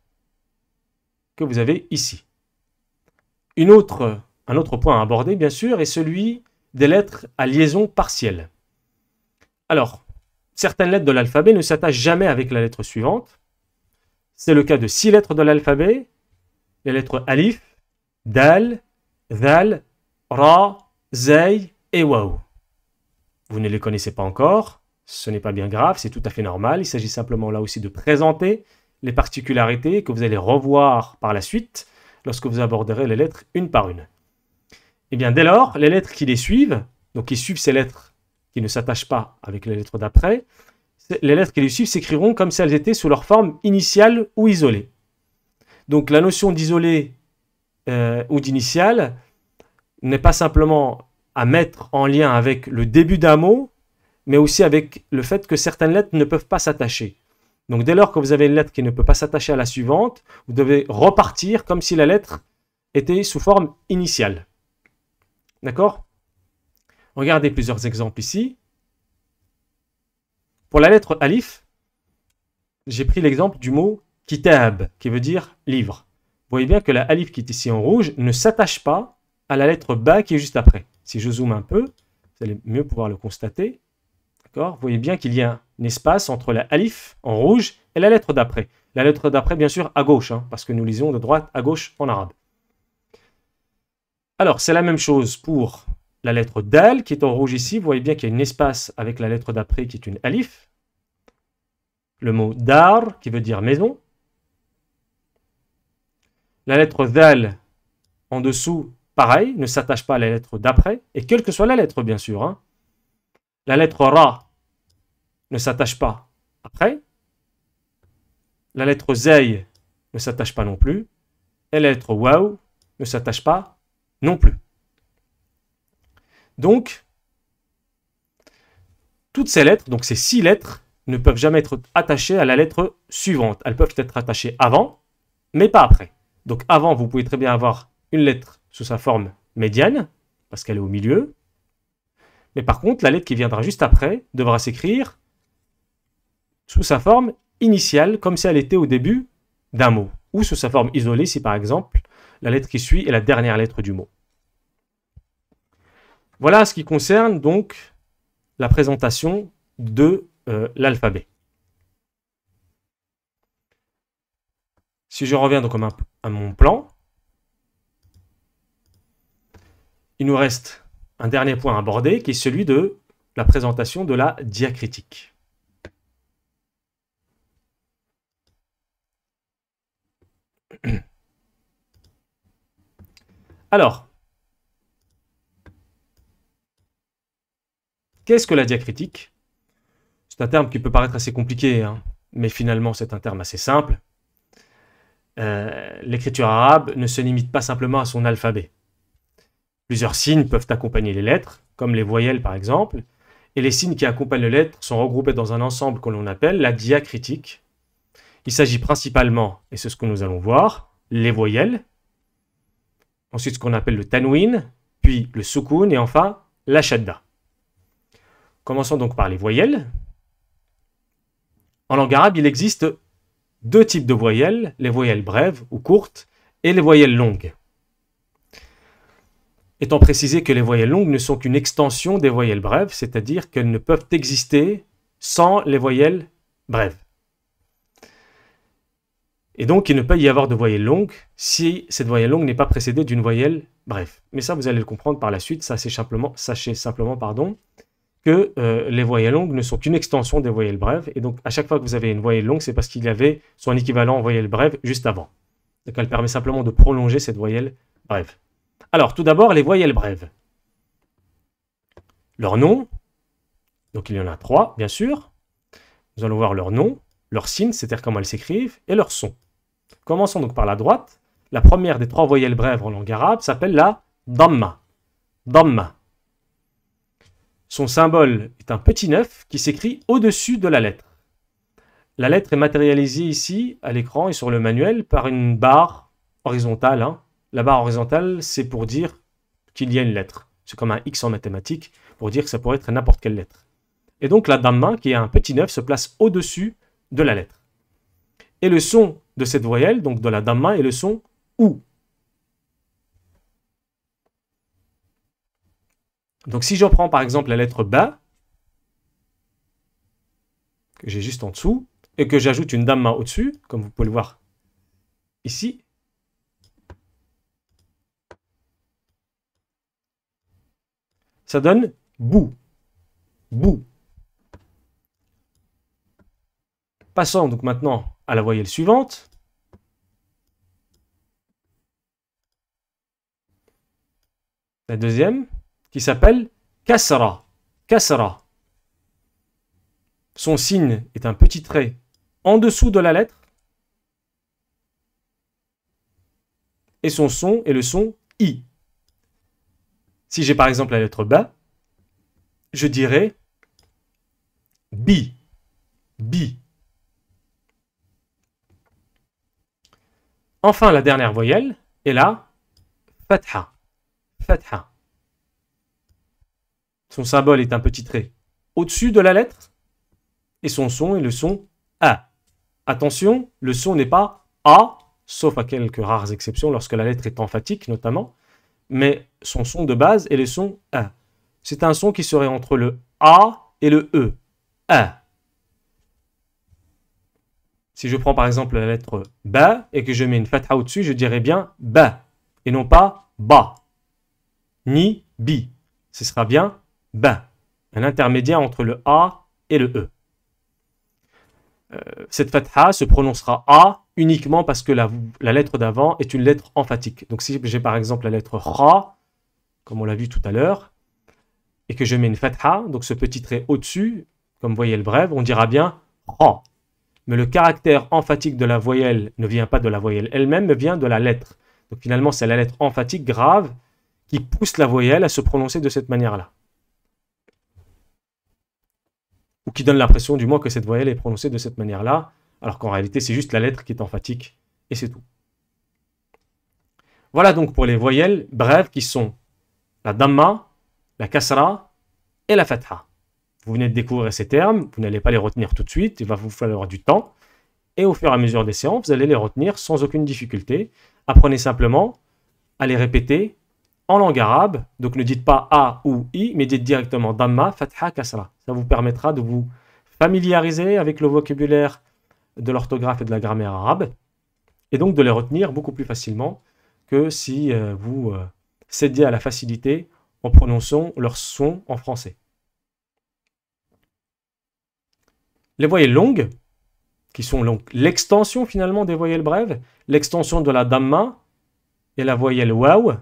que vous avez ici. Un autre point à aborder, bien sûr, est celui des lettres à liaison partielle. Alors, certaines lettres de l'alphabet ne s'attachent jamais avec la lettre suivante. C'est le cas de 6 lettres de l'alphabet. Les lettres alif, dal, dhal, ra, zay et waw. Vous ne les connaissez pas encore, ce n'est pas bien grave, c'est tout à fait normal. Il s'agit simplement là aussi de présenter les particularités que vous allez revoir par la suite lorsque vous aborderez les lettres une par une. Et bien dès lors, les lettres qui les suivent, donc qui suivent ces lettres qui ne s'attachent pas avec les lettres d'après, les lettres qui les suivent s'écriront comme si elles étaient sous leur forme initiale ou isolée. Donc la notion d'isolé ou d'initial n'est pas simplement à mettre en lien avec le début d'un mot, mais aussi avec le fait que certaines lettres ne peuvent pas s'attacher. Donc dès lors que vous avez une lettre qui ne peut pas s'attacher à la suivante, vous devez repartir comme si la lettre était sous forme initiale. D'accord? Regardez plusieurs exemples ici. Pour la lettre alif, j'ai pris l'exemple du mot kitab, qui veut dire livre. Vous voyez bien que la alif qui est ici en rouge ne s'attache pas à la lettre ba qui est juste après. Si je zoome un peu, vous allez mieux pouvoir le constater. D'accord? Vous voyez bien qu'il y a un espace entre la alif en rouge et la lettre d'après. La lettre d'après, bien sûr, à gauche, parce que nous lisons de droite à gauche en arabe. Alors, c'est la même chose pour la lettre dal qui est en rouge ici. Vous voyez bien qu'il y a un espace avec la lettre d'après qui est une alif. Le mot dar qui veut dire maison. La lettre dal en dessous, pareil, ne s'attache pas à la lettre d'après. Et quelle que soit la lettre, bien sûr. Hein. La lettre ra ne s'attache pas après. La lettre zay ne s'attache pas non plus. Et la lettre waw ne s'attache pas non plus. Donc, toutes ces lettres, donc ces 6 lettres, ne peuvent jamais être attachées à la lettre suivante. Elles peuvent être attachées avant, mais pas après. Donc avant, vous pouvez très bien avoir une lettre sous sa forme médiane, parce qu'elle est au milieu. Mais par contre, la lettre qui viendra juste après devra s'écrire sous sa forme initiale, comme si elle était au début d'un mot. Ou sous sa forme isolée, si par exemple, la lettre qui suit est la dernière lettre du mot. Voilà ce qui concerne donc la présentation de l'alphabet. Si je reviens donc à mon plan, il nous reste un dernier point à aborder qui est celui de la présentation de la diacritique. Alors, qu'est-ce que la diacritique? C'est un terme qui peut paraître assez compliqué, hein, mais finalement c'est un terme assez simple. L'écriture arabe ne se limite pas simplement à son alphabet. Plusieurs signes peuvent accompagner les lettres, comme les voyelles par exemple, et les signes qui accompagnent les lettres sont regroupés dans un ensemble que l'on appelle la diacritique. Il s'agit principalement, et c'est ce que nous allons voir, les voyelles, ensuite ce qu'on appelle le tanwin, puis le soukoun et enfin la shadda. Commençons donc par les voyelles. En langue arabe, il existe 2 types de voyelles, les voyelles brèves ou courtes et les voyelles longues. Étant précisé que les voyelles longues ne sont qu'une extension des voyelles brèves, c'est-à-dire qu'elles ne peuvent exister sans les voyelles brèves. Et donc, il ne peut y avoir de voyelle longue si cette voyelle longue n'est pas précédée d'une voyelle brève. Mais ça, vous allez le comprendre par la suite. Sachez simplement que les voyelles longues ne sont qu'une extension des voyelles brèves. Et donc, à chaque fois que vous avez une voyelle longue, c'est parce qu'il y avait son équivalent en voyelle brève juste avant. Donc, elle permet simplement de prolonger cette voyelle brève. Alors, tout d'abord, les voyelles brèves. Leur nom. Donc, il y en a 3, bien sûr. Nous allons voir leur nom, leur signe, c'est-à-dire comment elles s'écrivent, et leur son. Commençons donc par la droite. La première des 3 voyelles brèves en langue arabe s'appelle la damma. Damma. Son symbole est un petit 9 qui s'écrit au-dessus de la lettre. La lettre est matérialisée ici, à l'écran et sur le manuel, par une barre horizontale. Hein. La barre horizontale, c'est pour dire qu'il y a une lettre. C'est comme un X en mathématiques, pour dire que ça pourrait être n'importe quelle lettre. Et donc la damma, qui est un petit 9, se place au-dessus de la lettre. Et le son de cette voyelle, donc de la damma, est le son OU. Donc si je prends par exemple la lettre ba, que j'ai juste en dessous, et que j'ajoute une damma au-dessus, comme vous pouvez le voir ici, ça donne bou. Bou. Passons donc maintenant à la voyelle suivante. La deuxième, qui s'appelle kasra. Kasra. Son signe est un petit trait en dessous de la lettre. Et son son est le son I. Si j'ai par exemple la lettre ba, je dirais bi. Bi. Enfin, la dernière voyelle est la fatha. Fatha. Son symbole est un petit trait au-dessus de la lettre et son son est le son A. Attention, le son n'est pas A, sauf à quelques rares exceptions lorsque la lettre est emphatique notamment, mais son son de base est le son A. C'est un son qui serait entre le A et le E. A. Si je prends par exemple la lettre ba et que je mets une fatha au-dessus, je dirais bien ba et non pas ba. ni bi. Ce sera bien ba, un intermédiaire entre le A et le E. Cette fatha se prononcera A uniquement parce que la lettre d'avant est une lettre emphatique. Donc si j'ai par exemple la lettre Kha, comme on l'a vu tout à l'heure, et que je mets une fatha, donc ce petit trait au-dessus, comme voyelle brève, on dira bien Kha. Mais le caractère emphatique de la voyelle ne vient pas de la voyelle elle-même, mais vient de la lettre. Donc finalement, c'est la lettre emphatique grave qui pousse la voyelle à se prononcer de cette manière-là. Ou qui donne l'impression du moins que cette voyelle est prononcée de cette manière-là, alors qu'en réalité, c'est juste la lettre qui est emphatique, et c'est tout. Voilà donc pour les voyelles brèves qui sont la damma, la kasra et la fatha. Vous venez de découvrir ces termes, vous n'allez pas les retenir tout de suite, il va vous falloir du temps, et au fur et à mesure des séances, vous allez les retenir sans aucune difficulté. Apprenez simplement à les répéter en langue arabe, donc ne dites pas A ou I, mais dites directement damma, fatha, kasra. Ça vous permettra de vous familiariser avec le vocabulaire de l'orthographe et de la grammaire arabe, et donc de les retenir beaucoup plus facilement que si vous cédiez à la facilité en prononçant leurs sons en français. Les voyelles longues, qui sont donc l'extension finalement des voyelles brèves, l'extension de la damma et la voyelle waw,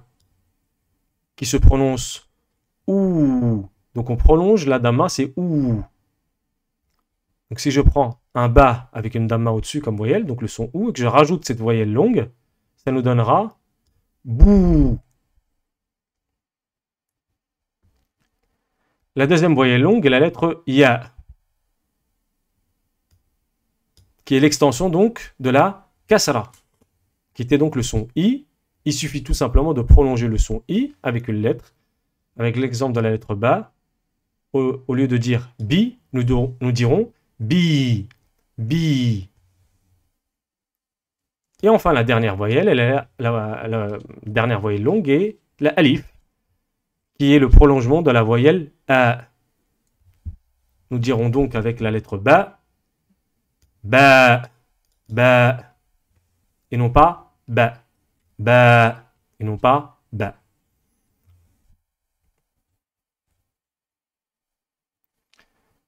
qui se prononce ou. Donc on prolonge la damma, c'est ou. Donc si je prends un ba avec une damma au-dessus comme voyelle, donc le son ou, et que je rajoute cette voyelle longue, ça nous donnera bou. La deuxième voyelle longue est la lettre ya, qui est l'extension donc de la kasra, qui était donc le son i. Il suffit tout simplement de prolonger le son i avec une lettre. Avec l'exemple de la lettre ba, au lieu de dire bi, nous dirons bi, bi. Et enfin, la dernière voyelle, la dernière voyelle longue est la alif, qui est le prolongement de la voyelle a. Nous dirons donc avec la lettre ba, ba, ba, et non pas ba, ba, et non pas ba.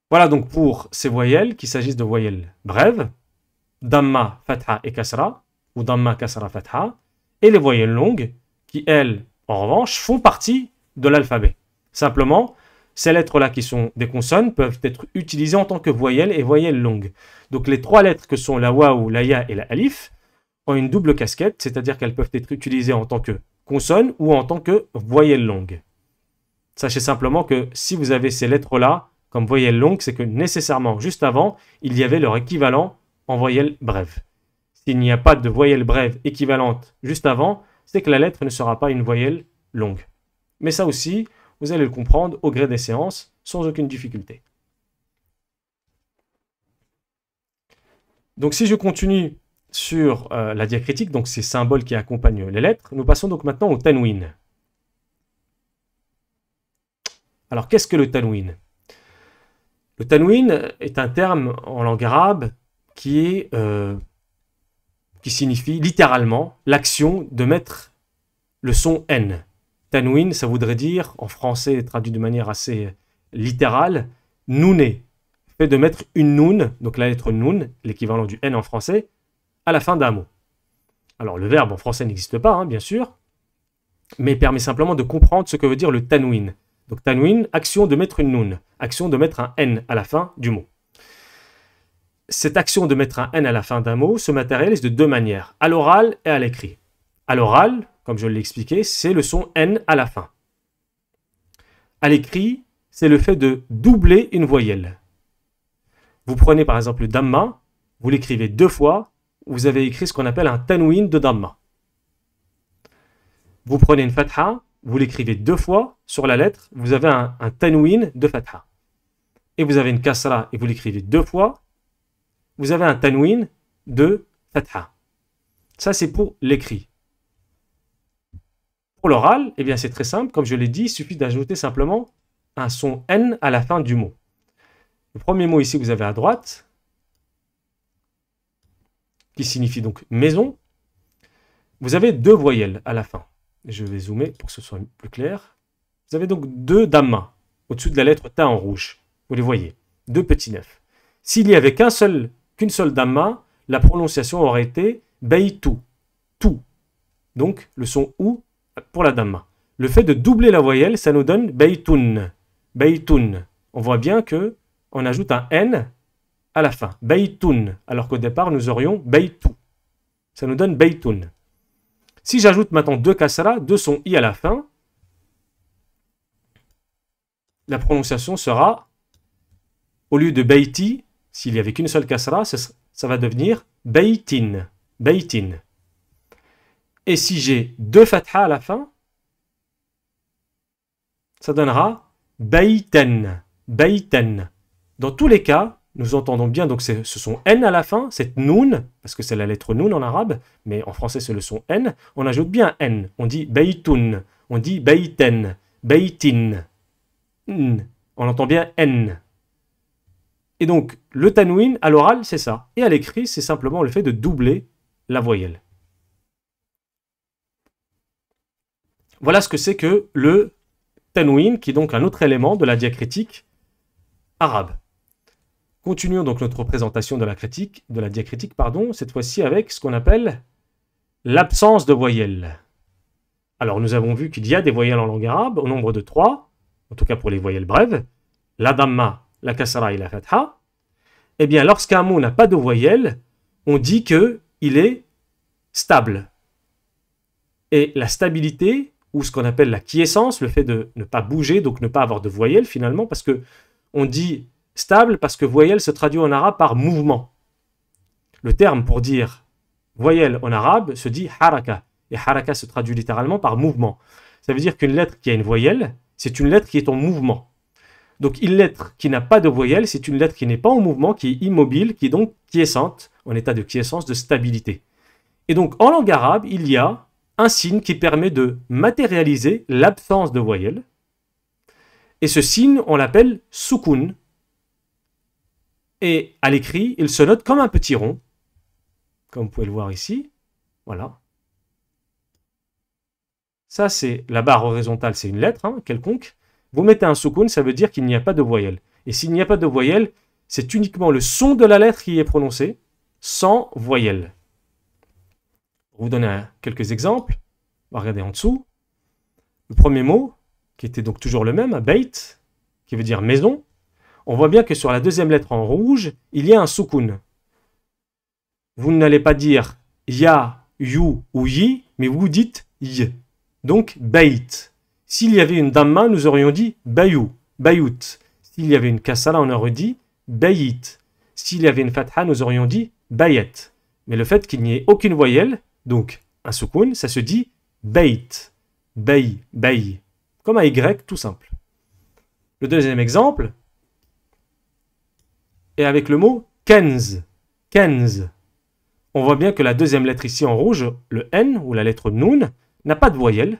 Voilà donc pour ces voyelles, qu'il s'agisse de voyelles brèves, damma, fatha et kasra, ou damma, kasra, fatha, et les voyelles longues, qui elles, en revanche, font partie de l'alphabet. Simplement, ces lettres-là qui sont des consonnes peuvent être utilisées en tant que voyelles et voyelles longues. Donc les trois lettres que sont la waw, la ya et la alif ont une double casquette, c'est-à-dire qu'elles peuvent être utilisées en tant que consonnes ou en tant que voyelles longues. Sachez simplement que si vous avez ces lettres-là comme voyelles longues, c'est que nécessairement, juste avant, il y avait leur équivalent en voyelles brèves. S'il n'y a pas de voyelle brève équivalente juste avant, c'est que la lettre ne sera pas une voyelle longue. Mais ça aussi, vous allez le comprendre au gré des séances, sans aucune difficulté. Donc si je continue sur la diacritique, donc ces symboles qui accompagnent les lettres, nous passons donc maintenant au tanwin. Alors qu'est-ce que le tanwin ? Le tanwin est un terme en langue arabe qui signifie littéralement l'action de mettre le son N. Tanwin, ça voudrait dire, en français traduit de manière assez littérale, nouner. Fait de mettre une noun, donc la lettre noun, l'équivalent du N en français, à la fin d'un mot. Alors le verbe en français n'existe pas, hein, bien sûr, mais permet simplement de comprendre ce que veut dire le tanwin. Donc tanwin, action de mettre une noun, action de mettre un N à la fin du mot. Cette action de mettre un N à la fin d'un mot se matérialise de deux manières, à l'oral et à l'écrit. À l'oral, comme je l'ai expliqué, c'est le son N à la fin. À l'écrit, c'est le fait de doubler une voyelle. Vous prenez par exemple le damma, vous l'écrivez deux fois, vous avez écrit ce qu'on appelle un tanwin de damma. Vous prenez une fatha, vous l'écrivez deux fois sur la lettre, vous avez un tanwin de fatha. Et vous avez une kasra et vous l'écrivez deux fois, vous avez un tanwin de fatha. Ça, c'est pour l'écrit. Pour l'oral, eh bien, c'est très simple. Comme je l'ai dit, il suffit d'ajouter simplement un son N à la fin du mot. Le premier mot ici, vous avez à droite, qui signifie donc maison. Vous avez deux voyelles à la fin. Je vais zoomer pour que ce soit plus clair. Vous avez donc deux damma au-dessus de la lettre ta en rouge. Vous les voyez, deux petits neufs. S'il n'y avait qu'une seule damma, la prononciation aurait été beitou, tout. Donc le son ou pour la damma. Le fait de doubler la voyelle, ça nous donne beitoun, beitoun. On voit bien que on ajoute un n à la fin, beitoun, alors qu'au départ nous aurions beitou. Ça nous donne beitoun. Si j'ajoute maintenant deux kasra, deux sons i à la fin, la prononciation sera, au lieu de beiti, s'il n'y avait qu'une seule kasra, ça va devenir beitin, beitin. Et si j'ai deux fatha à la fin, ça donnera beiten, beiten. Dans tous les cas, nous entendons bien, donc ce son N à la fin, cette noun, parce que c'est la lettre noun en arabe, mais en français c'est le son N, on ajoute bien N. On dit beitoun, on dit beiten, beitin. On entend bien N. Et donc, le tanwin, à l'oral, c'est ça. Et à l'écrit, c'est simplement le fait de doubler la voyelle. Voilà ce que c'est que le tanwin, qui est donc un autre élément de la diacritique arabe. Continuons donc notre présentation de la diacritique, cette fois-ci avec ce qu'on appelle l'absence de voyelles. Alors nous avons vu qu'il y a des voyelles en langue arabe au nombre de 3, en tout cas pour les voyelles brèves, la damma, la kasra et la fatha. Eh bien lorsqu'un mot n'a pas de voyelle, on dit qu'il est stable. Et la stabilité, ou ce qu'on appelle la quiescence, le fait de ne pas bouger, donc ne pas avoir de voyelle finalement, parce que on dit stable parce que voyelle se traduit en arabe par mouvement. Le terme pour dire voyelle en arabe se dit haraka. Et haraka se traduit littéralement par mouvement. Ça veut dire qu'une lettre qui a une voyelle, c'est une lettre qui est en mouvement. Donc une lettre qui n'a pas de voyelle, c'est une lettre qui n'est pas en mouvement, qui est immobile, qui est donc quiescente, en état de quiescence, de stabilité. Et donc en langue arabe, il y a un signe qui permet de matérialiser l'absence de voyelle. Et ce signe, on l'appelle soukoun. Et à l'écrit, il se note comme un petit rond, comme vous pouvez le voir ici. Voilà. Ça, c'est la barre horizontale, c'est une lettre quelconque. Vous mettez un soukoun, ça veut dire qu'il n'y a pas de voyelle. Et s'il n'y a pas de voyelle, c'est uniquement le son de la lettre qui est prononcé, sans voyelle. Pour vous donner quelques exemples, on va regarder en dessous. Le premier mot, qui était donc toujours le même, beit, qui veut dire maison. On voit bien que sur la deuxième lettre en rouge, il y a un soukoun. Vous n'allez pas dire ya, you ou yi, mais vous dites y. Donc beit. S'il y avait une damma, nous aurions dit bayou, bayout. S'il y avait une kasra, on aurait dit bayit. S'il y avait une fatha, nous aurions dit bayet. Mais le fait qu'il n'y ait aucune voyelle, donc un soukoun, ça se dit beit, bay, bay. Comme un Y, tout simple. Le deuxième exemple est avec le mot kenz. Kenz. On voit bien que la deuxième lettre ici en rouge, le N ou la lettre Noun, n'a pas de voyelle.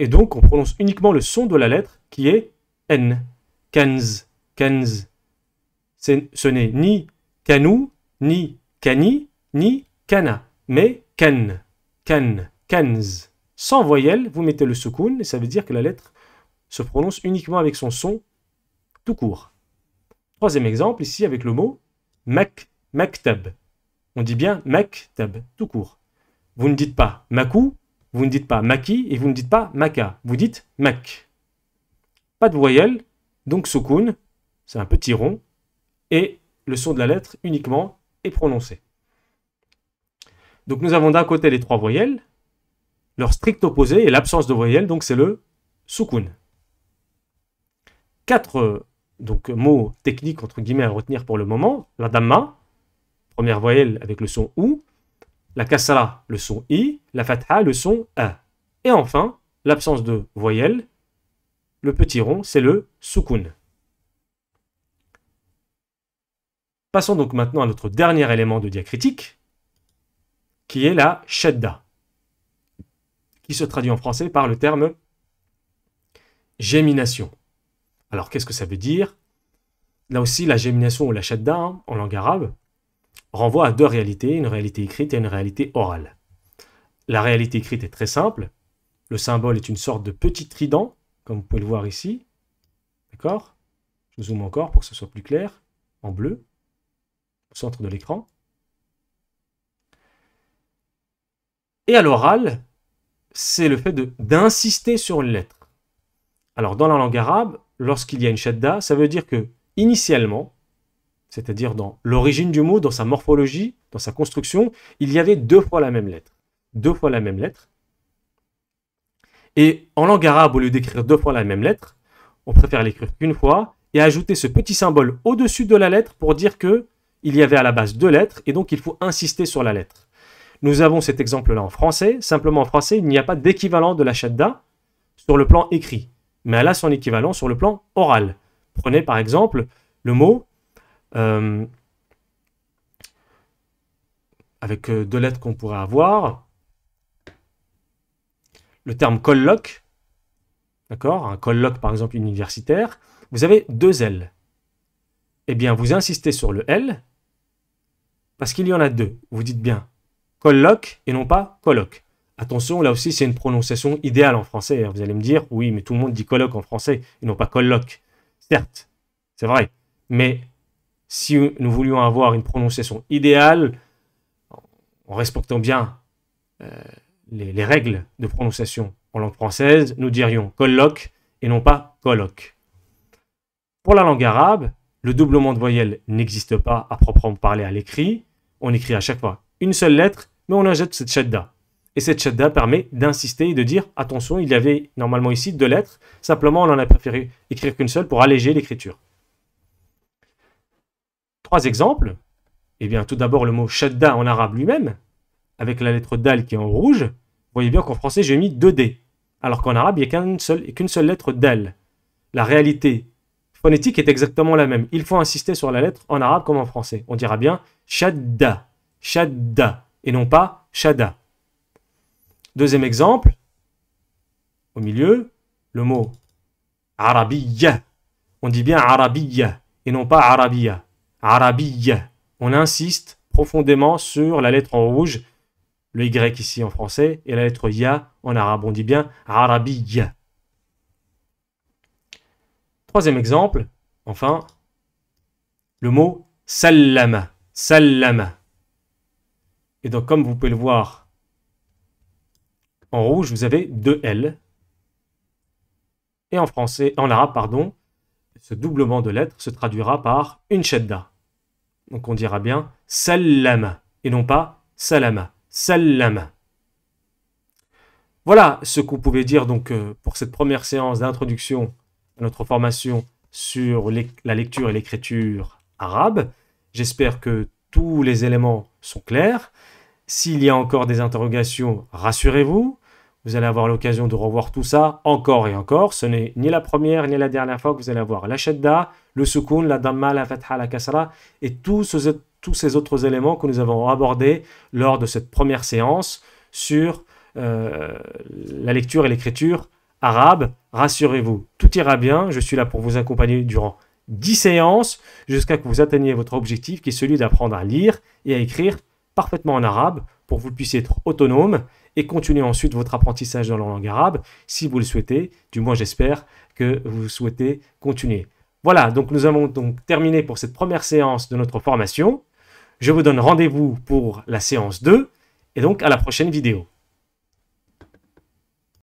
Et donc on prononce uniquement le son de la lettre qui est N. Kenz. Kenz. Ce n'est ni kanou, ni kani, ni kana, mais ken. Ken. Kenz. Sans voyelle, vous mettez le soukoun et ça veut dire que la lettre se prononce uniquement avec son son tout court. Troisième exemple, ici avec le mot maktab. On dit bien maktab, tout court. Vous ne dites pas makou, vous ne dites pas maki et vous ne dites pas maka. Vous dites mak. Pas de voyelle, donc soukoun, c'est un petit rond, et le son de la lettre uniquement est prononcé. Donc nous avons d'un côté les trois voyelles, leur strict opposé et l'absence de voyelle, donc c'est le soukoun. 4 mots techniques entre guillemets à retenir pour le moment. La damma, première voyelle avec le son ou, la kasra, le son i, la fatha, le son a. Et enfin, l'absence de voyelle, le petit rond, c'est le soukoun. Passons donc maintenant à notre dernier élément de diacritique, qui est la shadda, qui se traduit en français par le terme gémination. Alors, qu'est-ce que ça veut dire? Là aussi, la gémination ou la shadda, en langue arabe, renvoie à deux réalités, une réalité écrite et une réalité orale. La réalité écrite est très simple. Le symbole est une sorte de petit trident comme vous pouvez le voir ici. D'accord? Je zoome encore pour que ce soit plus clair, en bleu, au centre de l'écran. Et à l'oral, c'est le fait d'insister sur une lettre. Alors, dans la langue arabe, lorsqu'il y a une shadda, ça veut dire que, initialement, c'est-à-dire dans l'origine du mot, dans sa morphologie, dans sa construction, il y avait 2 fois la même lettre. 2 fois la même lettre. Et en langue arabe, au lieu d'écrire 2 fois la même lettre, on préfère l'écrire qu'une fois et ajouter ce petit symbole au-dessus de la lettre pour dire qu'il y avait à la base 2 lettres et donc il faut insister sur la lettre. Nous avons cet exemple-là en français. Simplement en français, il n'y a pas d'équivalent de la shadda sur le plan écrit, mais elle a son équivalent sur le plan oral. Prenez par exemple le mot avec 2 lettres qu'on pourrait avoir. Le terme colloque, d'accord, un colloque par exemple universitaire, vous avez 2 L. Eh bien, vous insistez sur le L parce qu'il y en a 2. Vous dites bien colloque et non pas colloque. Attention, là aussi, c'est une prononciation idéale en français. Vous allez me dire, oui, mais tout le monde dit colloque en français et non pas colloque. Certes, c'est vrai, mais si nous voulions avoir une prononciation idéale, en respectant bien les règles de prononciation en langue française, nous dirions colloque et non pas colloque. Pour la langue arabe, le doublement de voyelles n'existe pas à proprement parler à l'écrit. On écrit à chaque fois une seule lettre, mais on ajoute cette shadda. Et cette shadda permet d'insister et de dire attention, il y avait normalement ici 2 lettres, simplement on en a préféré écrire qu'une seule pour alléger l'écriture. 3 exemples. Eh bien, tout d'abord le mot shadda en arabe lui-même, avec la lettre dal qui est en rouge. Vous voyez bien qu'en français j'ai mis 2 D, alors qu'en arabe il n'y a qu'une seule lettre dal. La réalité phonétique est exactement la même. Il faut insister sur la lettre en arabe comme en français. On dira bien shadda, shadda, et non pas shadda. Deuxième exemple, au milieu, le mot arabiyya. On dit bien arabiyya et non pas arabiyya. Arabiyya. On insiste profondément sur la lettre en rouge, le Y ici en français, et la lettre Ya en arabe. On dit bien arabiyya. Troisième exemple, enfin, le mot sallama. Sallama. Et donc, comme vous pouvez le voir, en rouge, vous avez 2 L. Et en français, en arabe, pardon, ce doublement de lettres se traduira par une shadda. Donc on dira bien sallama et non pas salama. Sallama. Voilà ce qu'on pouvait dire donc pour cette première séance d'introduction à notre formation sur la lecture et l'écriture arabe. J'espère que tous les éléments sont clairs. S'il y a encore des interrogations, rassurez-vous. Vous allez avoir l'occasion de revoir tout ça encore et encore. Ce n'est ni la première ni la dernière fois que vous allez avoir la shadda, le sukun, la damma, la fatha, la kasra et tous ces autres éléments que nous avons abordés lors de cette première séance sur la lecture et l'écriture arabe. Rassurez-vous, tout ira bien. Je suis là pour vous accompagner durant 10 séances jusqu'à que vous atteigniez votre objectif qui est celui d'apprendre à lire et à écrire parfaitement en arabe pour que vous puissiez être autonome et continuer ensuite votre apprentissage dans la langue arabe si vous le souhaitez. Du moins, j'espère que vous souhaitez continuer. Voilà, donc nous avons donc terminé pour cette première séance de notre formation. Je vous donne rendez-vous pour la séance 2 et donc à la prochaine vidéo.